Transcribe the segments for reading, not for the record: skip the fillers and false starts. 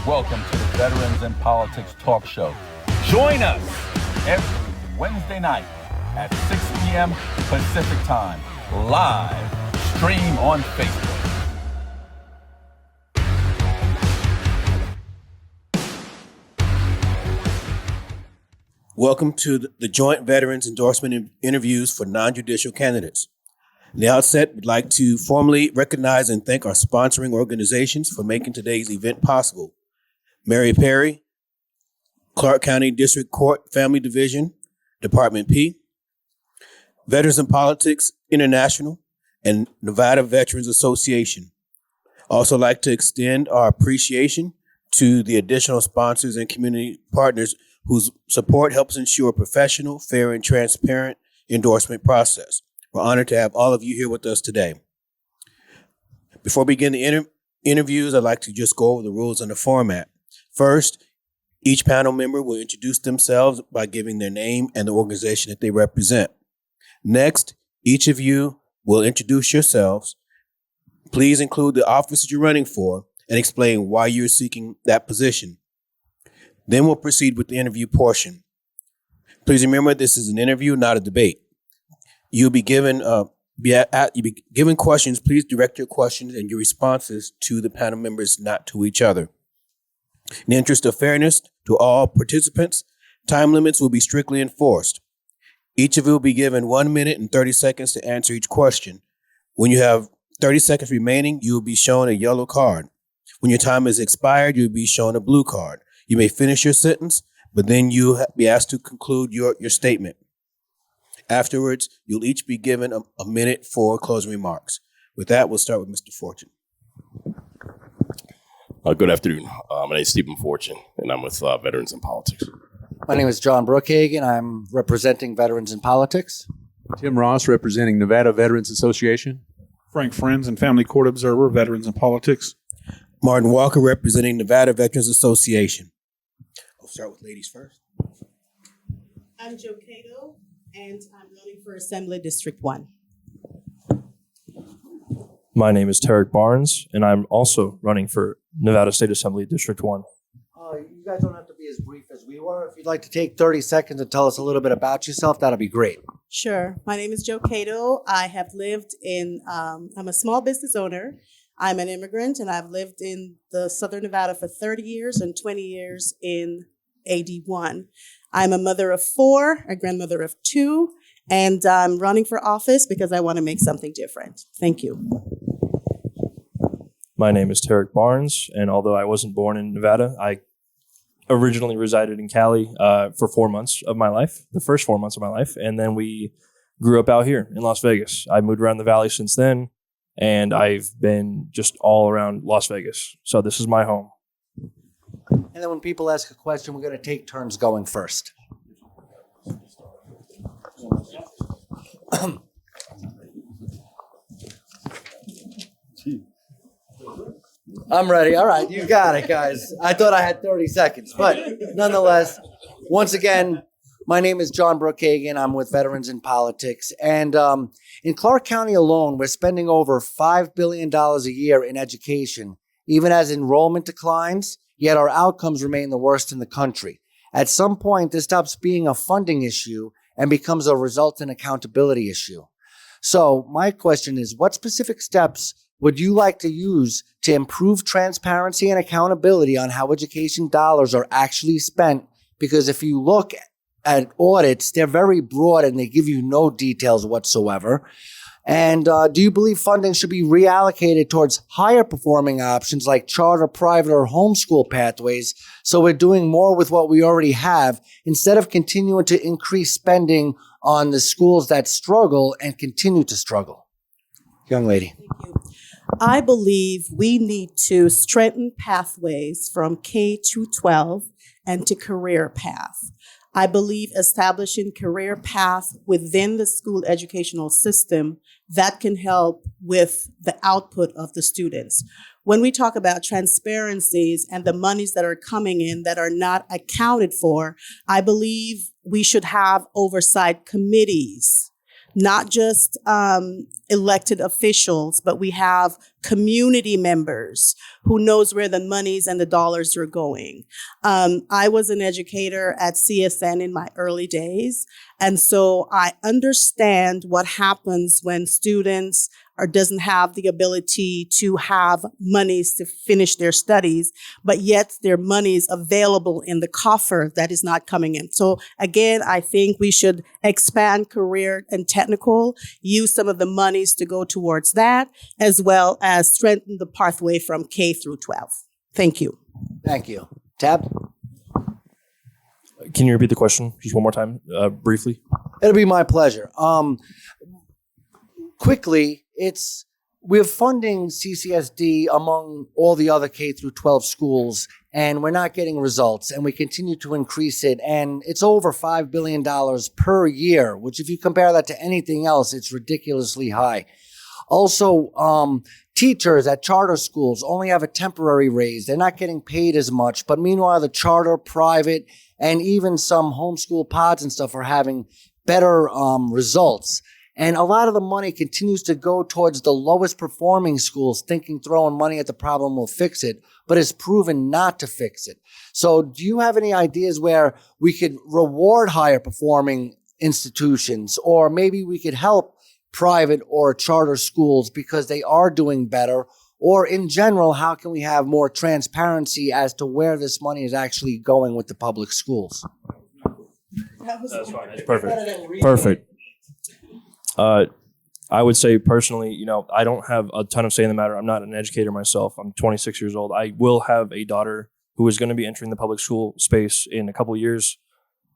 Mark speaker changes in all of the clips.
Speaker 1: Welcome to the Veterans in Politics Talk Show. Join us every Wednesday night at 6 p.m. Pacific Time, live stream on Facebook.
Speaker 2: Welcome to the Joint Veterans Endorsement Interviews for Non-Judicial Candidates. In the outset, we'd like to formally recognize and thank our sponsoring organizations for making today's event possible. Mary Perry, Clark County District Court Family Division, Department P, Veterans in Politics International, and Nevada Veterans Association. Also like to extend our appreciation to the additional sponsors and community partners whose support helps ensure a professional, fair, and transparent endorsement process. We're honored to have all of you here with us today. Before we begin the interviews, I'd like to just go over the rules and the format. First, each panel member will introduce themselves by giving their name and the organization that they represent. Next, each of you will introduce yourselves. Please include the office that you're running for and explain why you're seeking that position. Then we'll proceed with the interview portion. Please remember, this is an interview, not a debate. You'll be given questions. Please direct your questions and your responses to the panel members, not to each other. In the interest of fairness to all participants, time limits will be strictly enforced. Each of you will be given 1 minute and 30 seconds to answer each question. When you have 30 seconds remaining, you will be shown a yellow card. When your time is expired, you'll be shown a blue card. You may finish your sentence, but then you'll be asked to conclude your statement. Afterwards, you'll each be given a minute for closing remarks. With that, we'll start with Mr. Fortune.
Speaker 3: Good afternoon. My name is Stephen Fortune, and I'm with Veterans in Politics.
Speaker 4: My name is John Brookhagen. I'm representing Veterans in Politics.
Speaker 5: Tim Ross, representing Nevada Veterans Association.
Speaker 6: Frank Friends and Family Court Observer, Veterans in Politics.
Speaker 2: Martin Walker, representing Nevada Veterans Association. I'll start with ladies first.
Speaker 7: I'm Joe Cato, and I'm running for Assembly District 1.
Speaker 8: My name is Tarik Barnes, and I'm also running for Nevada State Assembly District 1.
Speaker 4: You guys don't have to be as brief as we were. If you'd like to take 30 seconds and tell us a little bit about yourself, that'll be great.
Speaker 7: Sure. My name is Joe Cato. I have lived in, I'm a small business owner. I'm an immigrant, and I've lived in the Southern Nevada for 30 years and 20 years in AD1. I'm a mother of 4, a grandmother of 2, and I'm running for office because I want to make something different. Thank you.
Speaker 8: My name is Tarik Barnes, and although I wasn't born in Nevada, I originally resided in Cali for 4 months of my life, the first 4 months of my life, and then we grew up out here in Las Vegas. I moved around the valley since then, and I've been just all around Las Vegas. So this is my home.
Speaker 4: And then when people ask a question, we're going to take turns going first. I'm ready. All right, you got it, guys. I thought I had 30 seconds, but nonetheless, once again, my name is John Brookhagen. I'm with Veterans in Politics. And in Clark County alone, we're spending over $5 billion a year in education, even as enrollment declines, yet our outcomes remain the worst in the country. At some point, this stops being a funding issue and becomes a results and accountability issue. So my question is, what specific steps would you like to use to improve transparency and accountability on how education dollars are actually spent? Because if you look at audits, they're very broad and they give you no details whatsoever. And do you believe funding should be reallocated towards higher performing options like charter, private, or homeschool pathways, so we're doing more with what we already have instead of continuing to increase spending on the schools that struggle and continue to struggle? Young lady.
Speaker 7: Thank you. I believe we need to strengthen pathways from K to 12 and to career path. I believe establishing career path within the school educational system that can help with the output of the students. When we talk about transparencies and the monies that are coming in that are not accounted for, I believe we should have oversight committees not just elected officials, but we have community members who knows where the monies and the dollars are going. I was an educator at CSN in my early days, and so I understand what happens when students doesn't have the ability to have monies to finish their studies, but yet their money is available in the coffer that is not coming in. So again, I think we should expand career and technical, use some of the monies to go towards that, as well as strengthen the pathway from K through 12. Thank you.
Speaker 4: Thank you. Tab?
Speaker 8: Can you repeat the question just one more time, briefly?
Speaker 4: It'll be my pleasure. Quickly, we're funding CCSD among all the other K through 12 schools, and we're not getting results, and we continue to increase it, and it's over $5 billion per year, which if you compare that to anything else, it's ridiculously high. Also, teachers at charter schools only have a temporary raise. They're not getting paid as much, but meanwhile, the charter, private, and even some homeschool pods and stuff are having better results. And a lot of the money continues to go towards the lowest performing schools, thinking throwing money at the problem will fix it, but it's proven not to fix it. So do you have any ideas where we could reward higher performing institutions, or maybe we could help private or charter schools because they are doing better? Or in general, how can we have more transparency as to where this money is actually going with the public schools?
Speaker 8: That's fine. That's perfect. Perfect. I would say personally, I don't have a ton of say in the matter. I'm not an educator myself. I'm 26 years old. I will have a daughter who is going to be entering the public school space in a couple of years.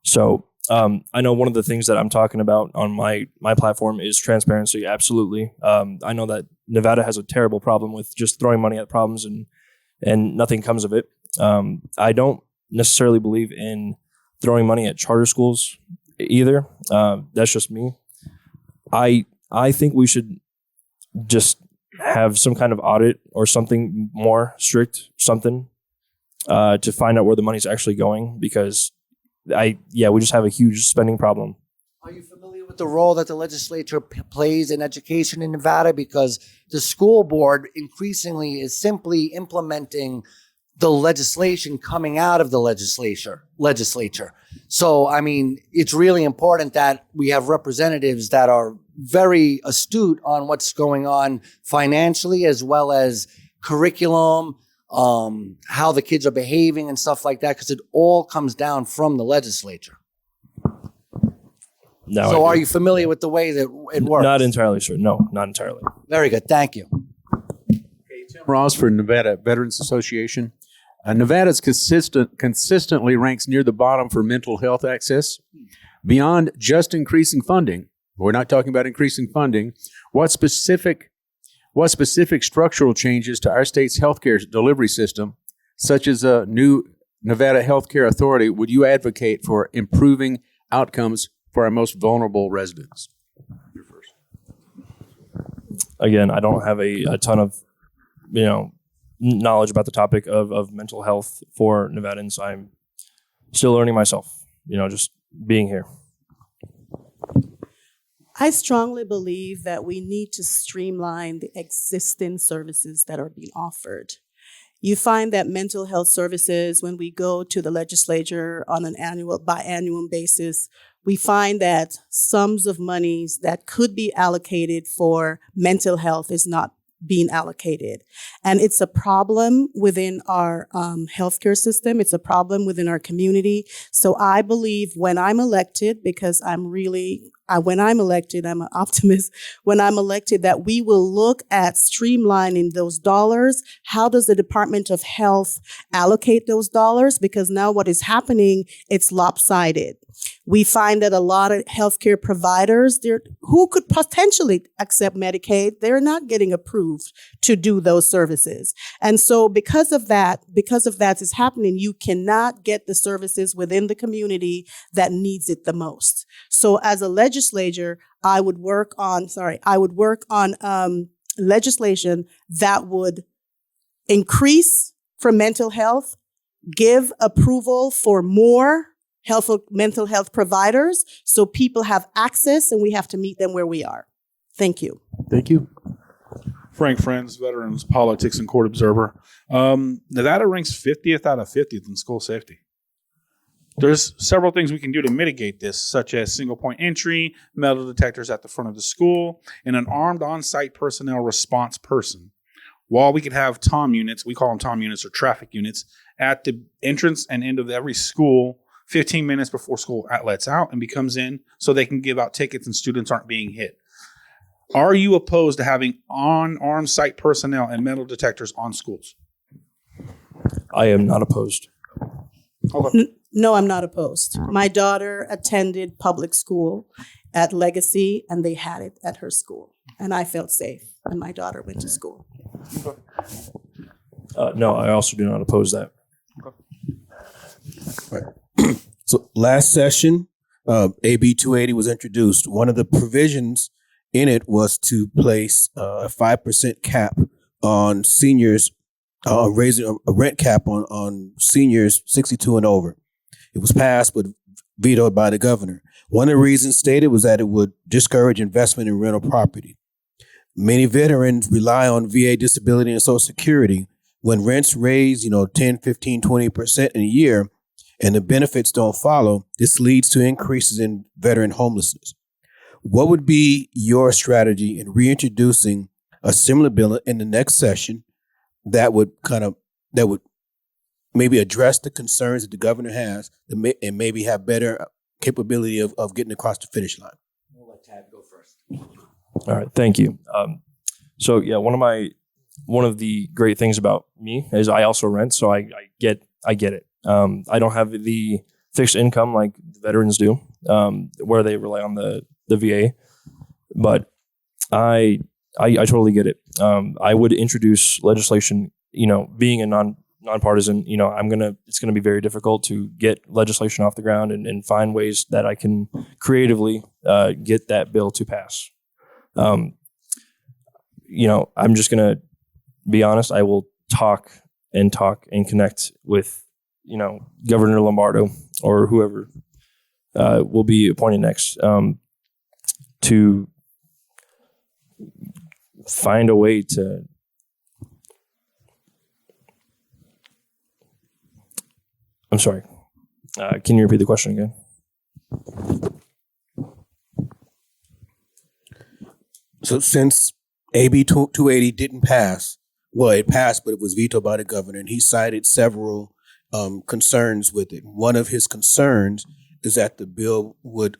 Speaker 8: So I know one of the things that I'm talking about on my platform is transparency. Absolutely. I know that Nevada has a terrible problem with just throwing money at problems and nothing comes of it. I don't necessarily believe in throwing money at charter schools either. That's just me. I think we should just have some kind of audit or something more strict, to find out where the money's actually going, because we just have a huge spending problem.
Speaker 4: Are you familiar with the role that the legislature plays in education in Nevada? Because the school board increasingly is simply implementing the legislation coming out of the legislature. So, I mean, it's really important that we have representatives that are very astute on what's going on financially, as well as curriculum, how the kids are behaving and stuff like that, because it all comes down from the legislature.
Speaker 8: No,
Speaker 4: so are you familiar with the way that it works?
Speaker 8: Not entirely sure. No, not entirely.
Speaker 4: Very good. Thank you.
Speaker 5: Okay, Tim Ross for Nevada Veterans Association. Nevada's consistently ranks near the bottom for mental health access. Beyond just increasing funding, we're not talking about increasing funding, what specific structural changes to our state's healthcare delivery system, such as a new Nevada Healthcare Authority, would you advocate for improving outcomes for our most vulnerable residents?
Speaker 8: Again, I don't have a ton of, knowledge about the topic of mental health for Nevadans. I'm still learning myself, just being here.
Speaker 7: I strongly believe that we need to streamline the existing services that are being offered. You find that mental health services, when we go to the legislature on an biannual basis, we find that sums of monies that could be allocated for mental health is not being allocated. And it's a problem within our healthcare system. It's a problem within our community. So I believe when I'm elected, because when I'm elected, I'm an optimist. When I'm elected, that we will look at streamlining those dollars. How does the Department of Health allocate those dollars? Because now what is happening, it's lopsided. We find that a lot of healthcare providers who could potentially accept Medicaid, they're not getting approved to do those services. And so because of that is happening, you cannot get the services within the community that needs it the most. So as a legislator, I would work on legislation that would increase for mental health, give approval for more mental health providers so people have access, and we have to meet them where we are. Thank you.
Speaker 5: Thank you.
Speaker 6: Frank Friends, Veterans Politics and Court Observer. Nevada ranks 50th out of 50th in school safety. There's several things we can do to mitigate this, such as single point entry, metal detectors at the front of the school, and an armed on-site personnel response person. While we could have TOM units, we call them TOM units or traffic units, at the entrance and end of every school 15 minutes before school lets out and becomes in so they can give out tickets and students aren't being hit. Are you opposed to having armed site personnel and metal detectors on schools?
Speaker 8: I am not opposed.
Speaker 6: Okay.
Speaker 7: No, I'm not opposed. My daughter attended public school at Legacy, and they had it at her school. And I felt safe when my daughter went to school.
Speaker 8: No, I also do not oppose that.
Speaker 2: So last session, AB 280 was introduced. One of the provisions in it was to place a 5% cap on seniors, raising a rent cap on seniors 62 and over. It was passed but vetoed by the governor. One of the reasons stated was that it would discourage investment in rental property. Many veterans rely on VA disability and Social Security. When rents raise, 10, 15, 20% in a year, and the benefits don't follow, this leads to increases in veteran homelessness. What would be your strategy in reintroducing a similar bill in the next session that would maybe address the concerns that the governor has and maybe have better capability of getting across the finish line?
Speaker 4: We'll let Tad go first.
Speaker 8: All right, thank you. So yeah, one of the great things about me is I also rent, so I get it. I don't have the fixed income like the veterans do, where they rely on the VA, but I totally get it. I would introduce legislation. Being a nonpartisan, it's gonna be very difficult to get legislation off the ground and find ways that I can creatively get that bill to pass. I'm just gonna be honest. I will talk and connect with Governor Lombardo or whoever will be appointed next to find a way to I'm sorry. Can you repeat the question again?
Speaker 2: So since AB 280 didn't pass, well, it passed, but it was vetoed by the governor, and he cited several concerns with it. One of his concerns is that the bill would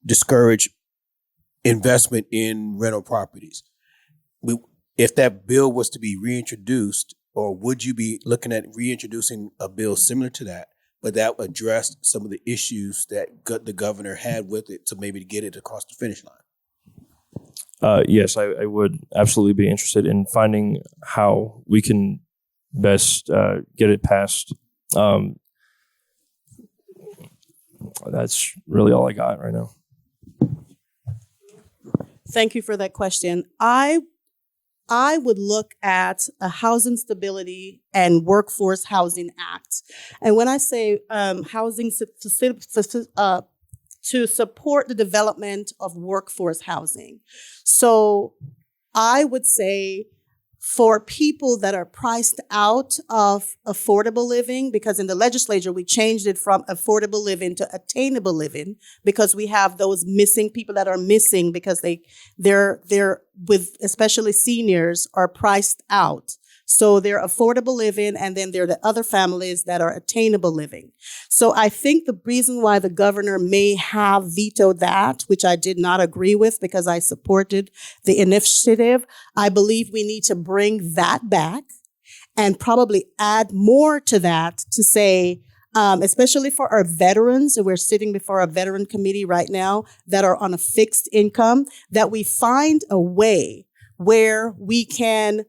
Speaker 2: discourage investment in rental properties. If that bill was to be reintroduced, or would you be looking at reintroducing a bill similar to that, but that addressed some of the issues that the governor had with it to maybe get it across the finish line?
Speaker 8: Yes, I would absolutely be interested in finding how we can best get it passed. That's really all I got right now.
Speaker 7: Thank you for that question. I would look at a Housing Stability and Workforce Housing Act. And when I say housing to support the development of workforce housing. So I would say for people that are priced out of affordable living, because in the legislature, we changed it from affordable living to attainable living, because we have those missing people that are missing because they're with, especially seniors, are priced out. So they're affordable living, and then there are the other families that are attainable living. So I think the reason why the governor may have vetoed that, which I did not agree with because I supported the initiative, I believe we need to bring that back and probably add more to that to say, especially for our veterans, and we're sitting before a veteran committee right now that are on a fixed income, that we find a way where we can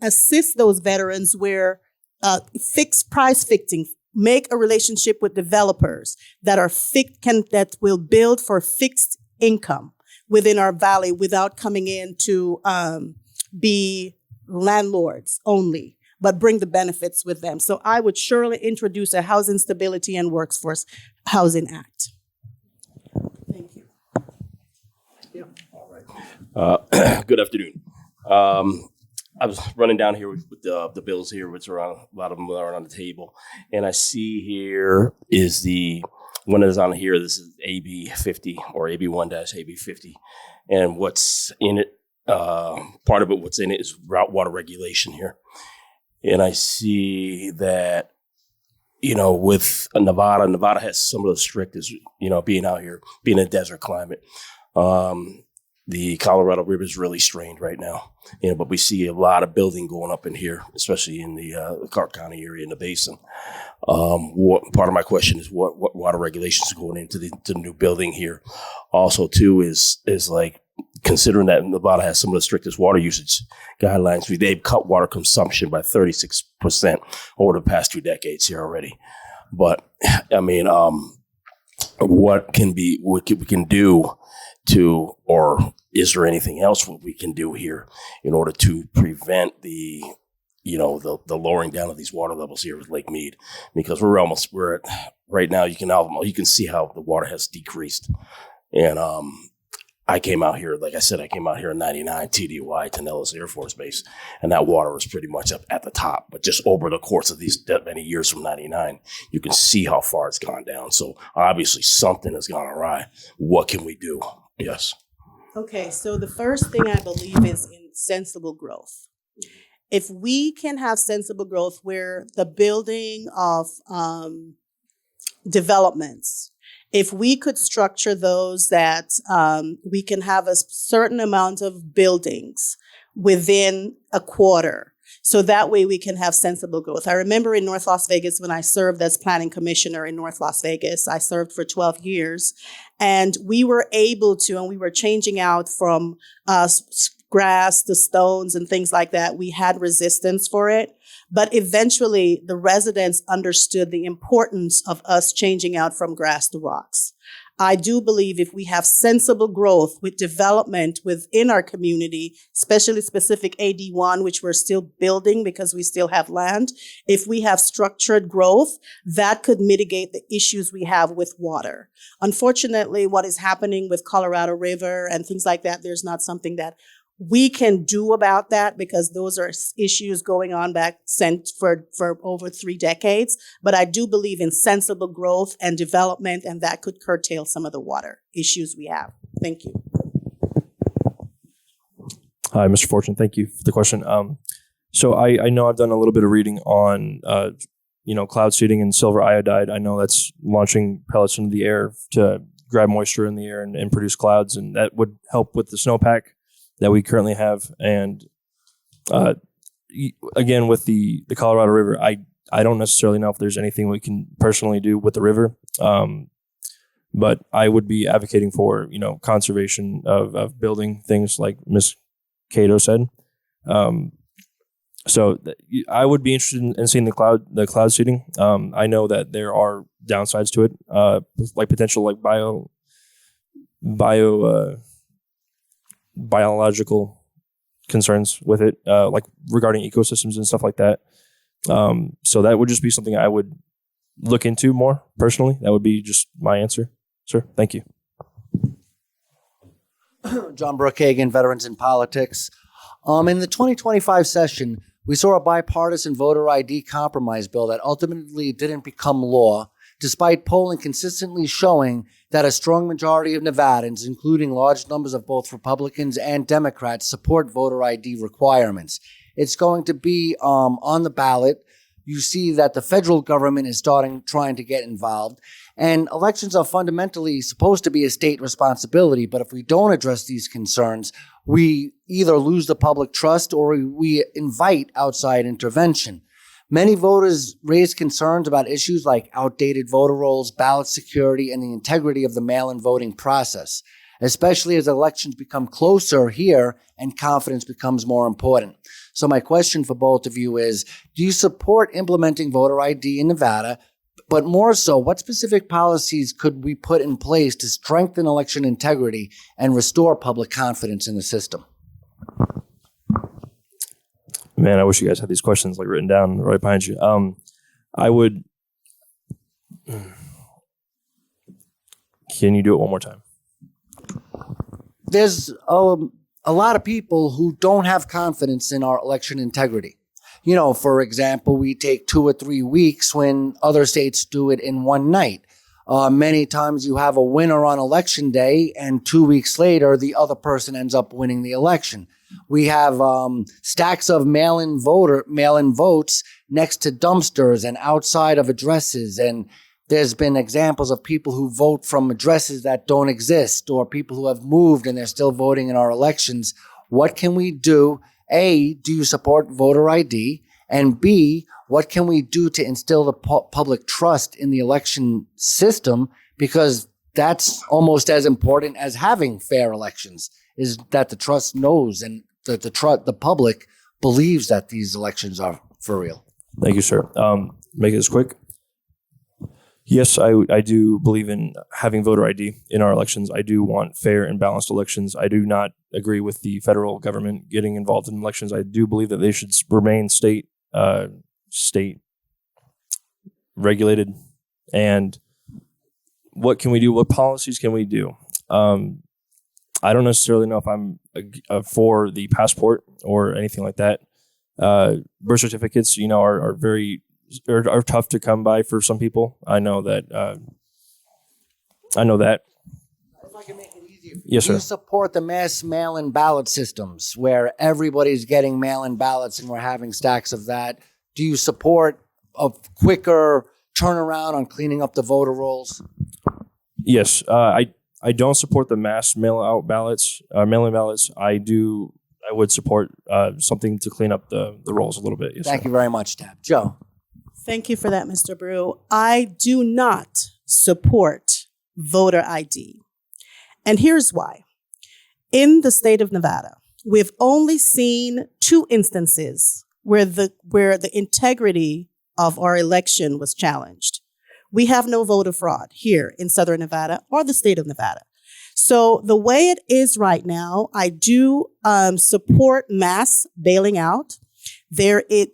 Speaker 7: assist those veterans where fixed price fixing, make a relationship with developers that are that will build for fixed income within our valley without coming in to be landlords only, but bring the benefits with them. So I would surely introduce a Housing Stability and Workforce Housing Act. Thank you.
Speaker 3: Good afternoon. I was running down here with the bills here, which are on, a lot of them are on the table, and I see here is the one that is on here. This is AB 50 or AB 1-AB 50, and what's in it? Part of it, what's in it is water regulation here, and I see that with Nevada has some of the strictest, being out here, being in a desert climate. The Colorado River is really strained right now, but we see a lot of building going up in here, especially in the Clark County area in the basin. Part of my question is what water regulations are going into the new building here. Also, too, is like considering that Nevada has some of the strictest water usage guidelines. They've cut water consumption by 36% over the past 2 decades here already. But I mean, what we can do to, or is there anything else what we can do here in order to prevent the lowering down of these water levels here with Lake Mead? Because we're at right now, you can see how the water has decreased. And I came out here, like I said, in 99, TDY, to Nellis Air Force Base, and that water was pretty much up at the top. But just over the course of that many years from 99, you can see how far it's gone down. So obviously something has gone awry. What can we do? Yes.
Speaker 7: Okay, so the first thing I believe is in sensible growth. If we can have sensible growth where the building of developments, if we could structure those that we can have a certain amount of buildings within a quarter, so that way we can have sensible growth. I remember in North Las Vegas when I served as planning commissioner in North Las Vegas, I served for 12 years, and we were able to, and we were changing out from grass to stones and things like that. We had resistance for it. But eventually, the residents understood the importance of us changing out from grass to rocks. I do believe if we have sensible growth with development within our community, especially specific AD1, which we're still building because we still have land, if we have structured growth, that could mitigate the issues we have with water. Unfortunately, what is happening with Colorado River and things like that, there's not something that we can do about that because those are issues going on back for over 3 decades. But I do believe in sensible growth and development, and that could curtail some of the water issues we have. Thank you.
Speaker 8: Hi, Mr. Fortune. Thank you for the question. So I know I've done a little bit of reading on, cloud seeding and silver iodide. I know that's launching pellets into the air to grab moisture in the air and produce clouds, and that would help with the snowpack that we currently have. And again, with the Colorado River, I don't necessarily know if there's anything we can personally do with the river, but I would be advocating for conservation of building things like Ms. Cato said. So I would be interested in seeing the cloud seeding. I know that there are downsides to it, like potential like biological concerns with it, like regarding ecosystems and stuff like that. So that would just be something I would look into more personally. That would be just my answer, sir. Thank you.
Speaker 4: John Brookhagen, Veterans in Politics. In the 2025 session, we saw a bipartisan voter ID compromise bill that ultimately didn't become law, despite polling consistently showing that a strong majority of Nevadans, including large numbers of both Republicans and Democrats, support voter ID requirements. It's going to be on the ballot. You see that the federal government is trying to get involved. And elections are fundamentally supposed to be a state responsibility, but if we don't address these concerns, we either lose the public trust or we invite outside intervention. Many voters raise concerns about issues like outdated voter rolls, ballot security, and the integrity of the mail-in voting process, especially as elections become closer here and confidence becomes more important. So my question for both of you is, do you support implementing voter ID in Nevada? But more so, what specific policies could we put in place to strengthen election integrity and restore public confidence in the system?
Speaker 8: Man, I wish you guys had these questions like written down right behind you. I would. Can you do it one more time?
Speaker 4: There's a lot of people who don't have confidence in our election integrity. You know, for example, we take 2 or 3 weeks when other states do it in one night. Many times you have a winner on election day and 2 weeks later, the other person ends up winning the election. We have stacks of mail-in votes next to dumpsters and outside of addresses. And there's been examples of people who vote from addresses that don't exist, or people who have moved and they're still voting in our elections. What can we do? A, do you support voter ID? And B, what can we do to instill the public trust in the election system? Because that's almost as important as having fair elections, is that the trust knows and that the public believes that these elections are for real.
Speaker 8: Thank you, sir. Make this quick. Yes, I do believe in having voter ID in our elections. I do want fair and balanced elections. I do not agree with the federal government getting involved in elections. I do believe that they should remain state regulated. And what can we do? What policies can we do? I don't necessarily know if I'm for the passport or anything like that. Birth certificates, are very are tough to come by for some people. I know that.
Speaker 4: If I can make it easier,
Speaker 8: yes,
Speaker 4: do you
Speaker 8: sir.
Speaker 4: support the mass mail-in ballot systems where everybody's getting mail-in ballots and we're having stacks of that? Do you support a quicker turnaround on cleaning up the voter rolls?
Speaker 8: Yes, I don't support the mass mail-in ballots. I would support something to clean up the rolls a little bit. Yes,
Speaker 4: Thank
Speaker 8: sir.
Speaker 4: you very much, Tab. Joe.
Speaker 7: Thank you for that, Mr. Brew. I do not support voter ID. And here's why. In the state of Nevada, we've only seen 2 instances where the integrity of our election was challenged. We have no voter fraud here in Southern Nevada or the state of Nevada. So the way it is right now, I do support mass bailing out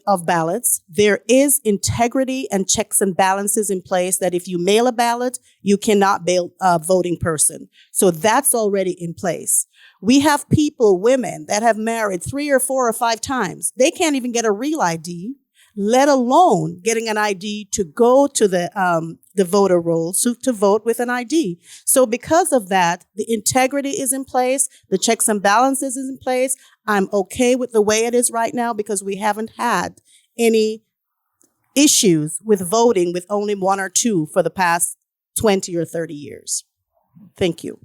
Speaker 7: of ballots. There is integrity and checks and balances in place that if you mail a ballot, you cannot bail a voting person. So that's already in place. We have people, women, that have married 3 or 4 or 5 times. They can't even get a real ID, let alone getting an ID to go to the voter rolls to vote with an ID. So because of that, the integrity is in place, the checks and balances is in place. I'm okay with the way it is right now because we haven't had any issues with voting with only 1 or 2 for the past 20 or 30 years. Thank you.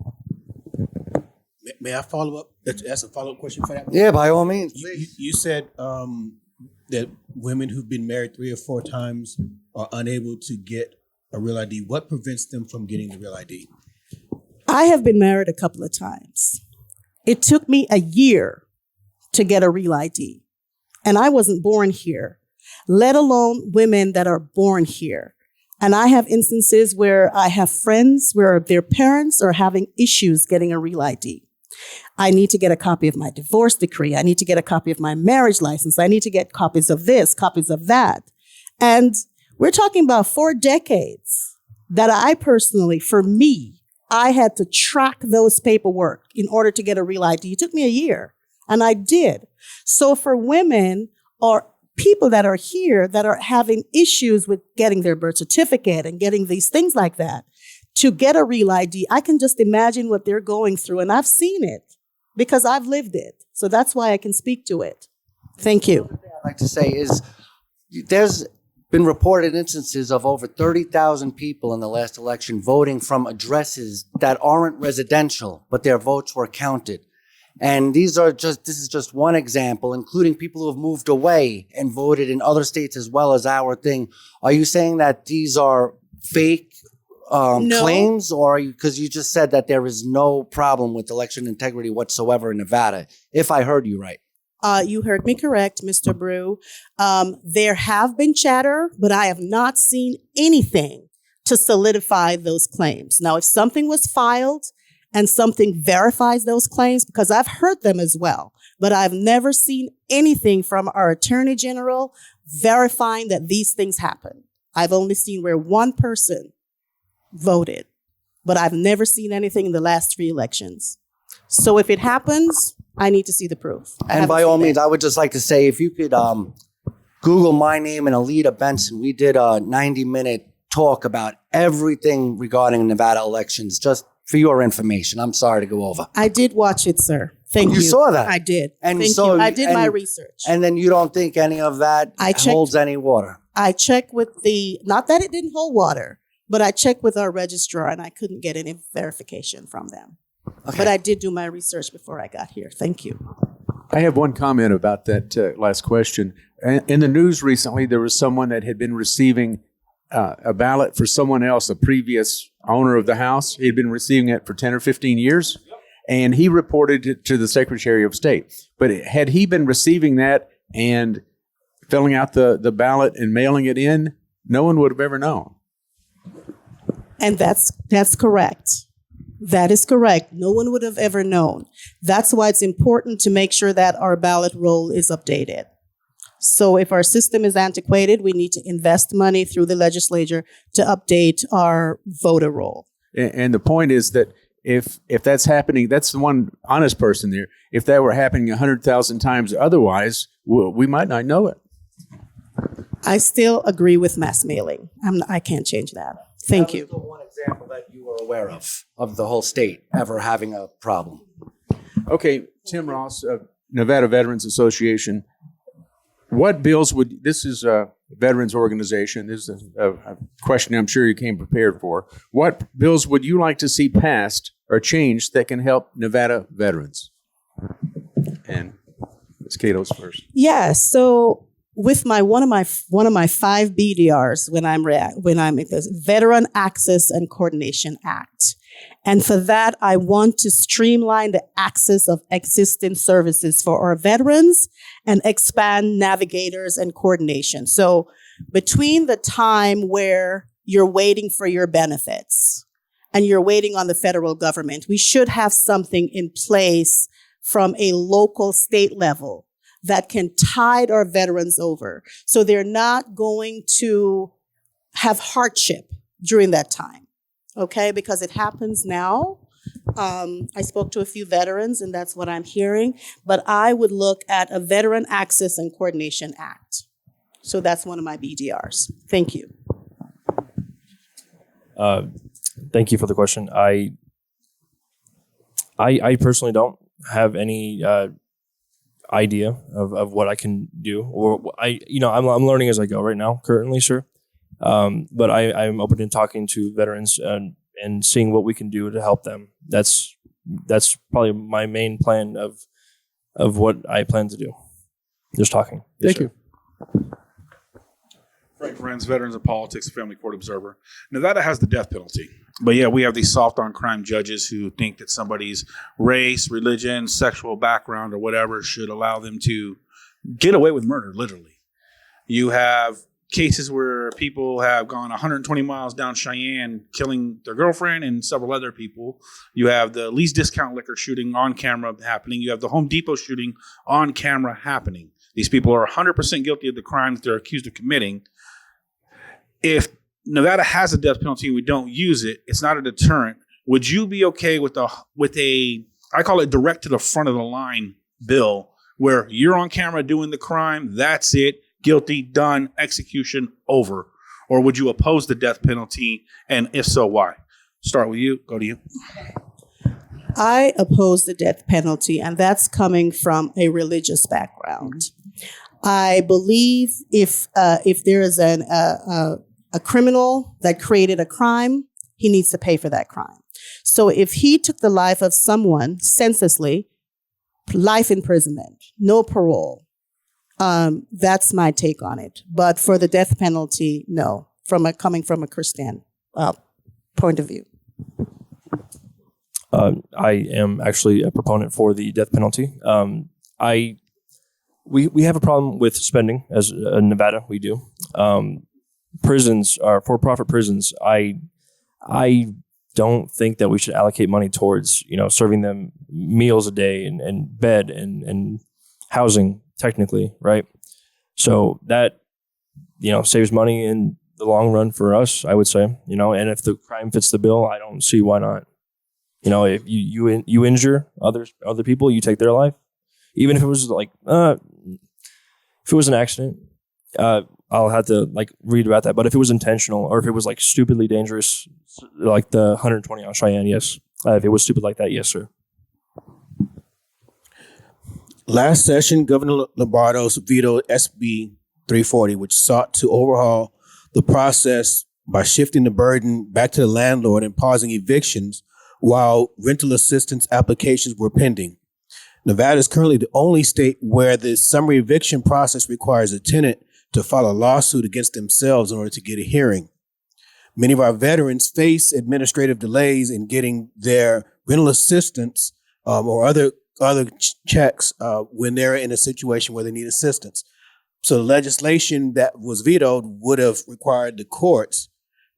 Speaker 2: May I follow up? Ask a follow-up question for that?
Speaker 4: Yeah, by all means.
Speaker 2: You said that women who've been married 3 or 4 times are unable to get a real ID. What prevents them from getting the real ID?
Speaker 7: I have been married a couple of times. It took me a year to get a real ID. And I wasn't born here, let alone women that are born here. And I have instances where I have friends where their parents are having issues getting a real ID. I need to get a copy of my divorce decree. I need to get a copy of my marriage license. I need to get copies of this, copies of that. And we're talking about 4 decades that I personally, for me, I had to track those paperwork in order to get a real ID. It took me a year, and I did. So for women or people that are here that are having issues with getting their birth certificate and getting these things like that, to get a real ID, I can just imagine what they're going through, and I've seen it because I've lived it. So that's why I can speak to it. Thank you.
Speaker 4: I'd like to say is there's been reported instances of over 30,000 people in the last election voting from addresses that aren't residential, but their votes were counted. And this is just one example, including people who have moved away and voted in other states as well as our thing. Are you saying that these are fake
Speaker 7: No.
Speaker 4: claims, or because you just said that there is no problem with election integrity whatsoever in Nevada, if I heard you right?
Speaker 7: You heard me correct, Mr. Brew. There have been chatter, but I have not seen anything to solidify those claims. Now, if something was filed and something verifies those claims, because I've heard them as well, but I've never seen anything from our Attorney General verifying that these things happen. I've only seen where one person voted, but I've never seen anything in the last 3 elections. So if it happens, I need to see the proof.
Speaker 4: And by all means, I would just like to say, if you could Google my name and Alita Benson, we did a 90-minute talk about everything regarding Nevada elections, just for your information. I'm sorry to go over.
Speaker 7: I did watch it, sir. Thank you.
Speaker 4: You saw that?
Speaker 7: I did.
Speaker 4: And
Speaker 7: Thank
Speaker 4: so
Speaker 7: you. I did my research.
Speaker 4: And then you don't think any of that holds any water?
Speaker 7: I checked with not that it didn't hold water, but I checked with our registrar and I couldn't get any verification from them. Okay. But I did do my research before I got here. Thank you.
Speaker 5: I have one comment about that last question. In the news recently, there was someone that had been receiving a ballot for someone else, a previous owner of the house. He had been receiving it for 10 or 15 years, and he reported it to the Secretary of State. But had he been receiving that and filling out the ballot and mailing it in, no one would have ever known.
Speaker 7: And that's correct. That is correct. No one would have ever known. That's why it's important to make sure that our ballot roll is updated. So if our system is antiquated, we need to invest money through the legislature to update our voter roll.
Speaker 5: And the point is that if that's happening, that's the one honest person there. If that were happening 100,000 times otherwise, we might not know it.
Speaker 7: I still agree with mass mailing. I can't change that. Thank you.
Speaker 4: That was the one example that you were aware of the whole state ever having a problem.
Speaker 5: Okay, Tim Ross of Nevada Veterans Association. What bills this is a veterans organization. This is a question I'm sure you came prepared for. What bills would you like to see passed or changed that can help Nevada veterans? And Ms. Cato's first.
Speaker 7: Yeah, so with one of my 5 BDRs when I'm in this Veteran Access and Coordination Act. And for that, I want to streamline the access of existing services for our veterans and expand navigators and coordination. So between the time where you're waiting for your benefits and you're waiting on the federal government, we should have something in place from a local state level that can tide our veterans over. So they're not going to have hardship during that time. Okay, because it happens now. I spoke to a few veterans and that's what I'm hearing, but I would look at a Veteran Access and Coordination Act. So that's one of my BDRs. Thank you.
Speaker 8: Thank you for the question. I personally don't have any idea of what I can do, or I'm learning as I go right now, currently, sir. But I'm open to talking to veterans and seeing what we can do to help them. That's probably my main plan of what I plan to do. Just talking.
Speaker 5: Thank you.
Speaker 6: Frank Friends, Veterans of Politics, Family Court Observer. Nevada has the death penalty. But yeah, we have these soft on crime judges who think that somebody's race, religion, sexual background, or whatever should allow them to get away with murder, literally. You have cases where people have gone 120 miles down Cheyenne, killing their girlfriend and several other people. You have the least discount liquor shooting on camera happening. You have the Home Depot shooting on camera happening. These people are 100% guilty of the crimes they're accused of committing. If Nevada has a death penalty and we don't use it, it's not a deterrent. Would you be okay with a I call it direct to the front of the line bill, where you're on camera doing the crime, that's it, guilty, done, execution, over? Or would you oppose the death penalty? And if so, why? Start with you, go to you.
Speaker 7: I oppose the death penalty, and that's coming from a religious background. I believe if there is a criminal that created a crime, he needs to pay for that crime. So if he took the life of someone senselessly, life imprisonment, no parole, that's my take on it. But for the death penalty, no, coming from a Christian point of view.
Speaker 8: I am actually a proponent for the death penalty. We have a problem with spending as Nevada. We do. Prisons are for-profit prisons. I don't think that we should allocate money towards, serving them meals a day and bed and housing technically, right? So that, saves money in the long run for us, I would say, and if the crime fits the bill, I don't see why not. If you injure other people, you take their life, even if it was like, if it was an accident, I'll have to read about that. But if it was intentional or if it was stupidly dangerous, like the 120 on Cheyenne, yes. If it was stupid like that, yes, sir.
Speaker 2: Last session, Governor Lombardo vetoed SB 340, which sought to overhaul the process by shifting the burden back to the landlord and pausing evictions while rental assistance applications were pending. Nevada is currently the only state where the summary eviction process requires a tenant to file a lawsuit against themselves in order to get a hearing. Many of our veterans face administrative delays in getting their rental assistance or other checks when they're in a situation where they need assistance. So the legislation that was vetoed would have required the courts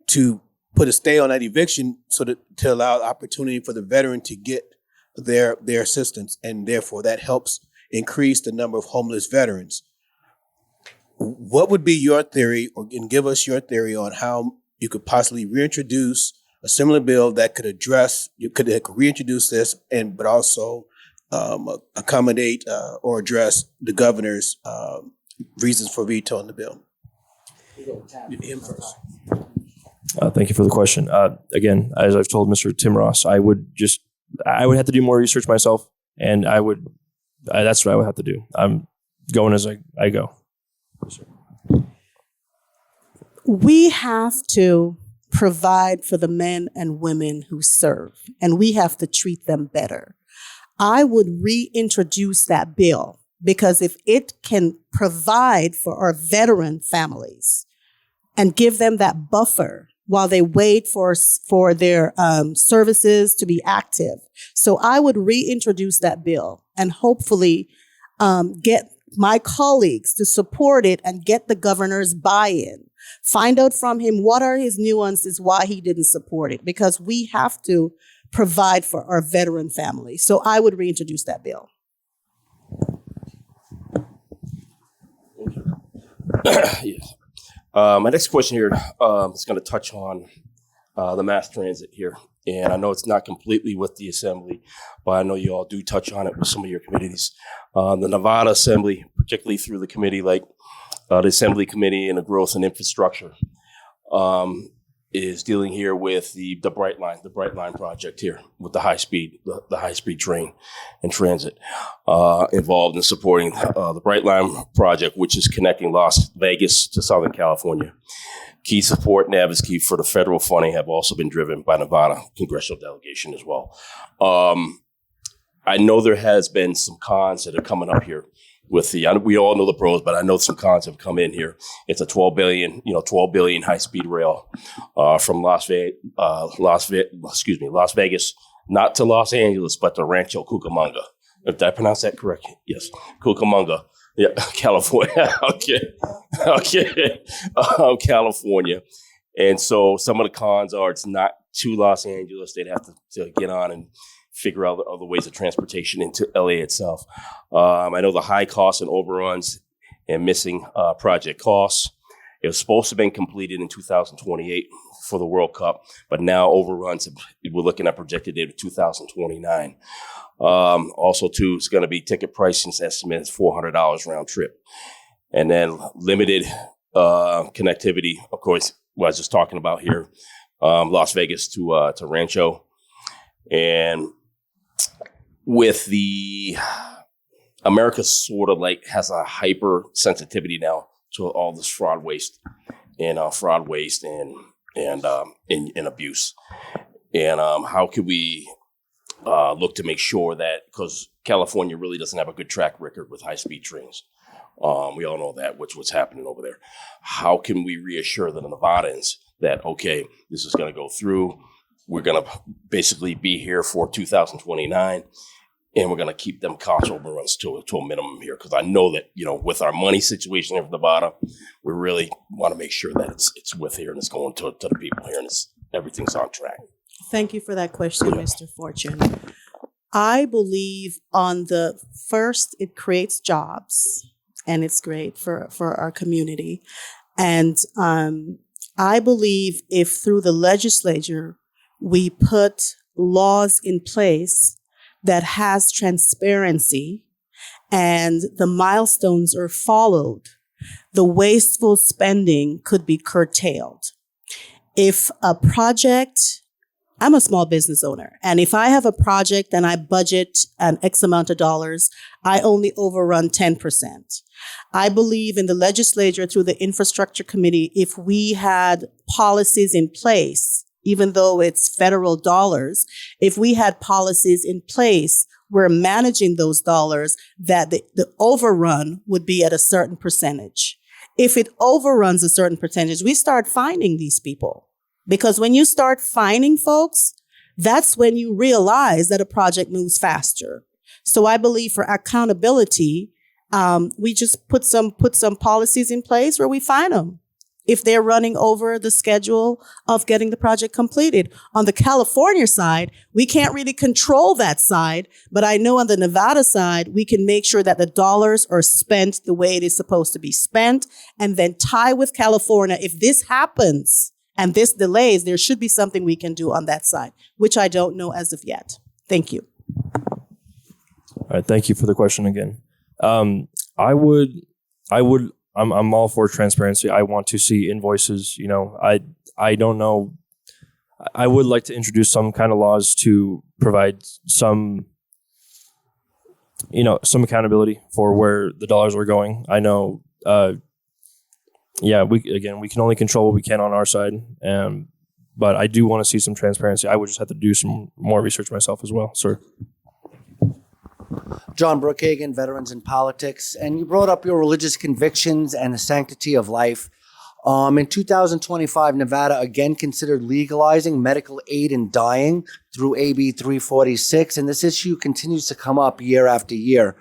Speaker 2: to put a stay on that eviction to allow opportunity for the veteran to get their assistance, and therefore that helps increase the number of homeless veterans. What would be your theory, and give us your theory on how you could possibly reintroduce a similar bill that could reintroduce this, but also accommodate or address the governor's reasons for vetoing the bill? Him first.
Speaker 8: Thank you for the question. Again, as I've told Mr. Tim Ross, I would have to do more research myself, and that's what I would have to do. I'm going as I go.
Speaker 7: We have to provide for the men and women who serve, and we have to treat them better. I would reintroduce that bill because if it can provide for our veteran families and give them that buffer while they wait for their services to be active. So I would reintroduce that bill and hopefully get my colleagues to support it and get the governor's buy-in. Find out from him what are his nuances, why he didn't support it, because we have to provide for our veteran family. So I would reintroduce that bill.
Speaker 3: Yes. My next question here is going to touch on the mass transit here. And I know it's not completely with the Assembly, but I know you all do touch on it with some of your committees. The Nevada Assembly, particularly through the committee like the Assembly Committee and the Growth and Infrastructure, is dealing here with the Bright Line project here with the high speed train and transit, involved in supporting the Bright Line project, which is connecting Las Vegas to Southern California. Key support and advocacy for the federal funding have also been driven by Nevada congressional delegation as well. I know there has been some cons that are coming up here with we all know the pros, but I know some cons have come in here. It's a $12 billion high-speed rail from Las Vegas, not to Los Angeles, but to Rancho Cucamonga. Did I pronounce that correct? Yes, Cucamonga. Yeah, California. Okay. California. And so some of the cons are it's not to Los Angeles. They'd have to get on and figure out other ways of transportation into LA itself. I know the high costs and overruns and missing project costs. It was supposed to have been completed in 2028 for the World Cup, but now overruns, we're looking at projected date of 2029. Also, too, it's going to be ticket pricing estimate is $400 round trip. And then limited connectivity, of course, what I was just talking about here, Las Vegas to Rancho. And with the America sort of has a hyper sensitivity now to all this fraud, waste, and abuse. And how could we look to make sure that, because California really doesn't have a good track record with high-speed trains. We all know that, what's happening over there. How can we reassure the Nevadans that, okay, this is going to go through. We're going to basically be here for 2029, and we're going to keep them cost overruns to a minimum here. Because I know that, with our money situation here in Nevada, we really want to make sure that it's with here and it's going to the people here and everything's on track.
Speaker 7: Thank you for that question, Mr. Fortune. I believe on the first, it creates jobs, and it's great for our community. And I believe if through the legislature we put laws in place that has transparency and the milestones are followed, the wasteful spending could be curtailed. If a project, I'm a small business owner, and if I have a project and I budget an X amount of dollars, I only overrun 10%. I believe in the legislature through the infrastructure committee, if we had policies in place, even though it's federal dollars, if we had policies in place where managing those dollars, that the overrun would be at a certain percentage. If it overruns a certain percentage, we start fining these people. Because when you start fining folks, that's when you realize that a project moves faster. So I believe for accountability, we just put some policies in place where we fine them if they're running over the schedule of getting the project completed. On the California side, we can't really control that side, but I know on the Nevada side, we can make sure that the dollars are spent the way it is supposed to be spent, and then tie with California. If this happens and this delays, there should be something we can do on that side, which I don't know as of yet. Thank you.
Speaker 8: All right, thank you for the question again. I'm all for transparency. I want to see invoices. I don't know. I would like to introduce some kind of laws to provide some accountability for where the dollars are going. I know, we can only control what we can on our side. But I do want to see some transparency. I would just have to do some more research myself as well, sir.
Speaker 4: John Brookhagen, Veterans in Politics, and you brought up your religious convictions and the sanctity of life. In 2025, Nevada again considered legalizing medical aid in dying through AB 346, and this issue continues to come up year after year.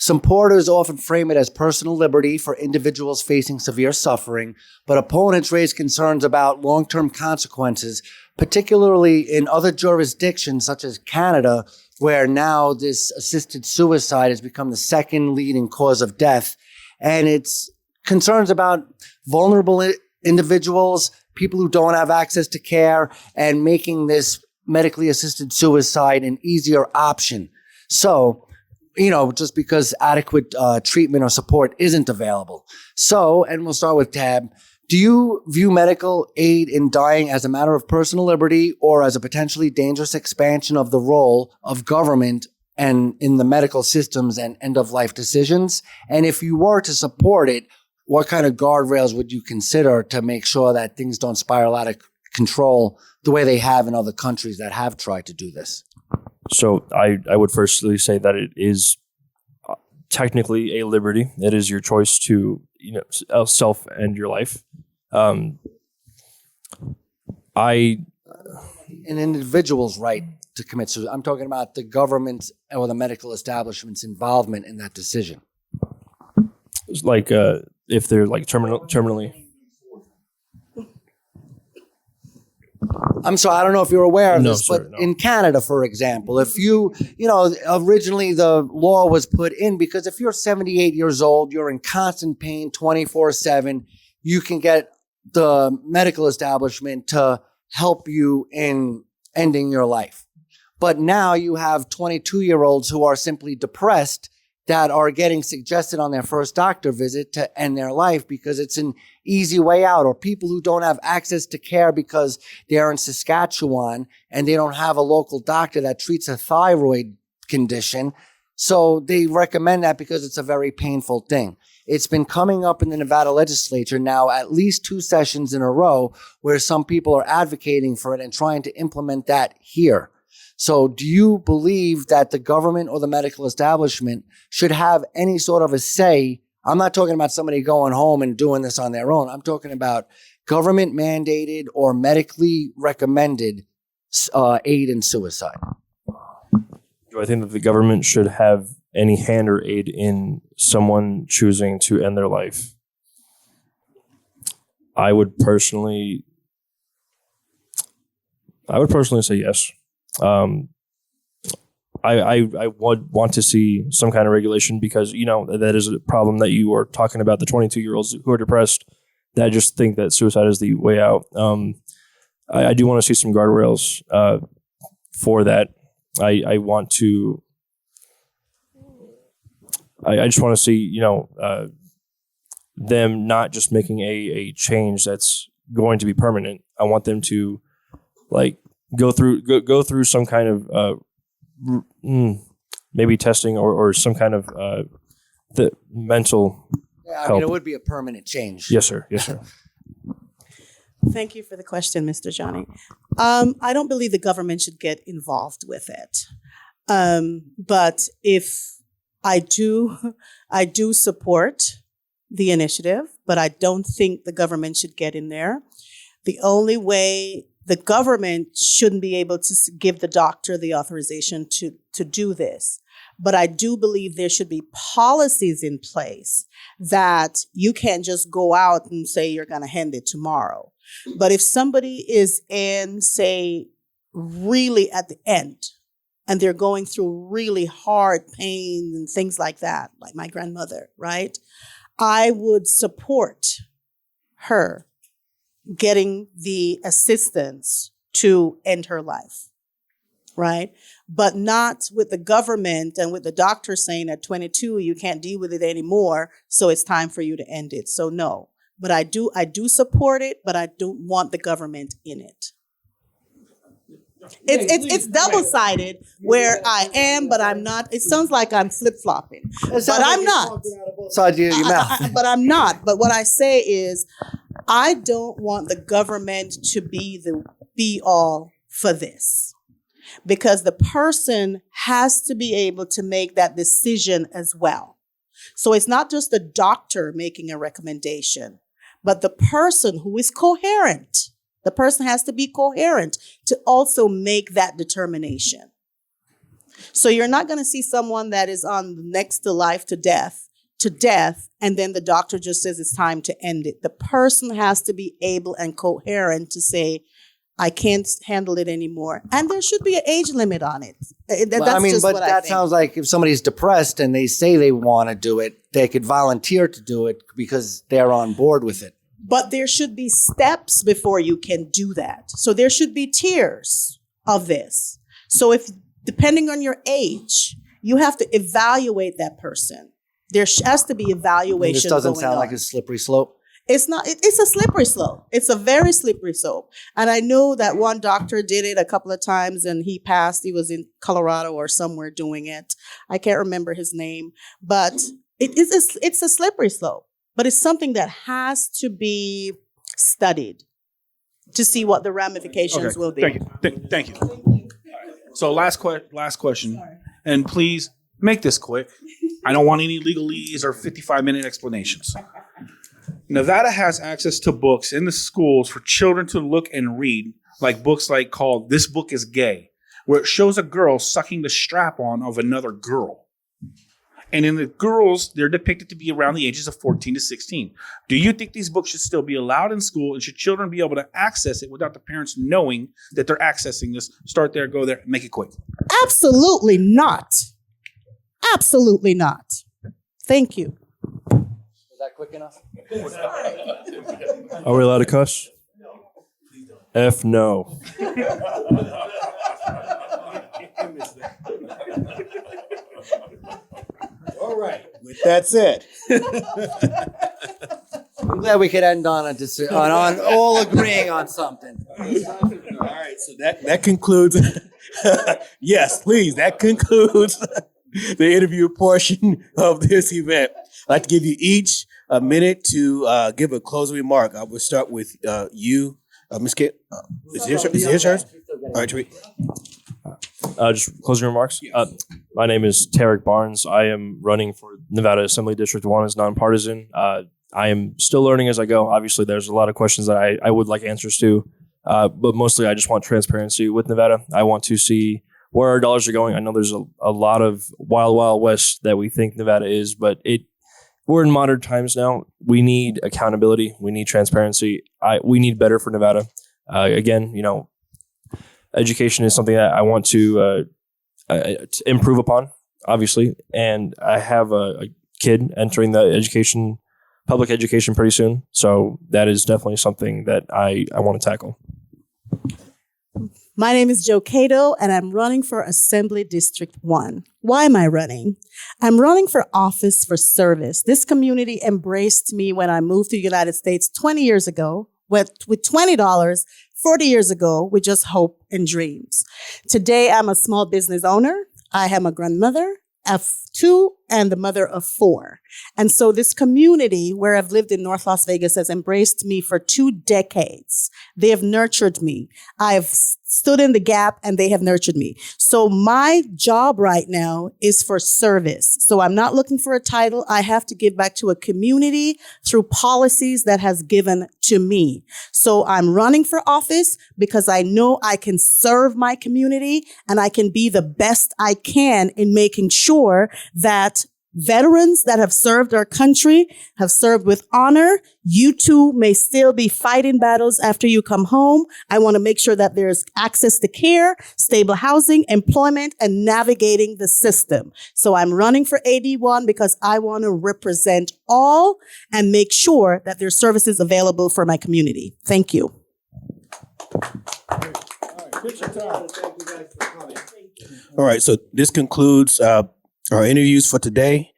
Speaker 4: Supporters often frame it as personal liberty for individuals facing severe suffering, but opponents raise concerns about long-term consequences, particularly in other jurisdictions such as Canada, where now this assisted suicide has become the second leading cause of death. And it's concerns about vulnerable individuals, people who don't have access to care, and making this medically assisted suicide an easier option. So, just because adequate treatment or support isn't available. So, and we'll start with Tab. Do you view medical aid in dying as a matter of personal liberty or as a potentially dangerous expansion of the role of government and in the medical systems and end-of-life decisions? And if you were to support it, what kind of guardrails would you consider to make sure that things don't spiral out of control the way they have in other countries that have tried to do this?
Speaker 8: So I would firstly say that it is technically a liberty. It is your choice to self-end your life. An
Speaker 4: individual's right to commit suicide. I'm talking about the government or the medical establishment's involvement in that decision.
Speaker 8: It's like if they're like terminally.
Speaker 4: I'm sorry, I don't know if you're aware of this,
Speaker 8: sir,
Speaker 4: but in Canada, for example, if originally the law was put in because if you're 78 years old, you're in constant pain 24/7, you can get the medical establishment to help you in ending your life. But now you have 22-year-olds who are simply depressed that are getting suggested on their first doctor visit to end their life because it's an easy way out, or people who don't have access to care because they're in Saskatchewan and they don't have a local doctor that treats a thyroid condition. So they recommend that because it's a very painful thing. It's been coming up in the Nevada legislature now at least 2 sessions in a row where some people are advocating for it and trying to implement that here. So do you believe that the government or the medical establishment should have any sort of a say? I'm not talking about somebody going home and doing this on their own. I'm talking about government mandated or medically recommended aid in suicide.
Speaker 8: Do I think that the government should have any hand or aid in someone choosing to end their life? I would personally I would personally say yes. I would want to see some kind of regulation because, that is a problem that you are talking about, the 22-year-olds who are depressed that just think that suicide is the way out. I do want to see some guardrails for that. I want to. I just want to see, them not just making a change that's going to be permanent. I want them to go through some kind of maybe testing or some kind of the mental help.
Speaker 4: It would be a permanent change.
Speaker 8: Yes, sir. Yes, sir.
Speaker 7: Thank you for the question, Mr. Johnny. I don't believe the government should get involved with it. But if I do support the initiative, but I don't think the government should get in there. The only way the government shouldn't be able to give the doctor the authorization to do this. But I do believe there should be policies in place that you can't just go out and say you're going to hand it tomorrow. But if somebody is in, say, really at the end, and they're going through really hard pain and things like that, like my grandmother, right? I would support her getting the assistance to end her life, right? But not with the government and with the doctor saying at 22, you can't deal with it anymore, so it's time for you to end it. So no, but I do support it, but I don't want the government in it. It's double-sided where I am, but I'm not. It sounds like I'm flip-flopping, but I'm not.
Speaker 4: Sides of your mouth.
Speaker 7: But I'm not. But what I say is I don't want the government to be the be-all for this because the person has to be able to make that decision as well. So it's not just the doctor making a recommendation, but the person who is coherent. The person has to be coherent to also make that determination. So you're not going to see someone that is on next to life to death, and then the doctor just says it's time to end it. The person has to be able and coherent to say, I can't handle it anymore. And there should be an age limit on it.
Speaker 4: That sounds like if somebody's depressed and they say they want to do it, they could volunteer to do it because they're on board with it.
Speaker 7: But there should be steps before you can do that. So there should be tiers of this. So if, depending on your age, you have to evaluate that person. There has to be evaluation.
Speaker 4: This doesn't
Speaker 7: going
Speaker 4: sound
Speaker 7: on.
Speaker 4: like a slippery slope.
Speaker 7: It's not. It's a slippery slope. It's a very slippery slope. And I know that one doctor did it a couple of times and he passed. He was in Colorado or somewhere doing it. I can't remember his name. But it's a slippery slope. But it's something that has to be studied to see what the ramifications will be.
Speaker 6: Thank you. So last question, and please make this quick. I don't want any legalese or 55-minute explanations. Nevada has access to books in the schools for children to look and read, like books called "This Book is Gay," where it shows a girl sucking the strap-on of another girl. And in the girls, they're depicted to be around the ages of 14 to 16. Do you think these books should still be allowed in school? And should children be able to access it without the parents knowing that they're accessing this? Start there, go there, make it quick.
Speaker 7: Absolutely not. Absolutely not. Thank you.
Speaker 4: Was that quick enough?
Speaker 8: Are we allowed to cuss? F no.
Speaker 2: All right. With that said,
Speaker 4: I'm glad we could end on on all agreeing on something.
Speaker 2: all right. So that concludes. Yes, please. That concludes the interview portion of this event. I'd like to give you each a minute to give a closing remark. I will start with you, Ms. Kit. Is it his turn? All right, Tarik.
Speaker 8: Just closing remarks. My name is Tarik Barnes. I am running for Nevada Assembly District 1 as nonpartisan. I am still learning as I go. Obviously, there's a lot of questions that I would like answers to, but mostly I just want transparency with Nevada. I want to see where our dollars are going. I know there's a lot of wild, wild west that we think Nevada is, but we're in modern times now. We need accountability. We need transparency. We need better for Nevada. Again, education is something that I want to improve upon, obviously. And I have a kid entering the public education pretty soon. So that is definitely something that I want to tackle.
Speaker 7: My name is Joe Cato, and I'm running for Assembly District 1. Why am I running? I'm running for office for service. This community embraced me when I moved to the United States 20 years ago with $20, 40 years ago with just hope and dreams. Today, I'm a small business owner. I am a grandmother of 2 and the mother of 4. And so this community where I've lived in North Las Vegas has embraced me for 2 decades. They have nurtured me. I've stood in the gap and they have nurtured me. So my job right now is for service. So I'm not looking for a title. I have to give back to a community through policies that has given to me. So I'm running for office because I know I can serve my community and I can be the best I can in making sure that veterans that have served our country have served with honor. You too may still be fighting battles after you come home. I want to make sure that there's access to care, stable housing, employment, and navigating the system. So I'm running for AD1 because I want to represent all and make sure that there's services available for my community. Thank you.
Speaker 2: All right, so this concludes our interviews for today.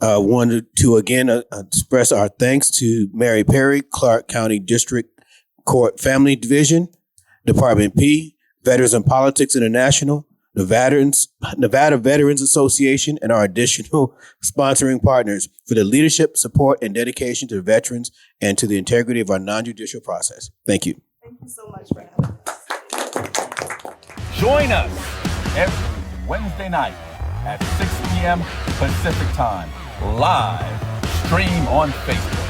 Speaker 2: Wanted to again express our thanks to Mary Perry, Clark County District Court Family Division, Department P, Veterans and Politics International, Nevada Veterans Association, and our additional sponsoring partners for the leadership, support, and dedication to veterans and to the integrity of our non-judicial process. Thank you.
Speaker 7: Thank you so much for having us.
Speaker 1: Join us every Wednesday night at 6 p.m. Pacific Time, live stream on Facebook.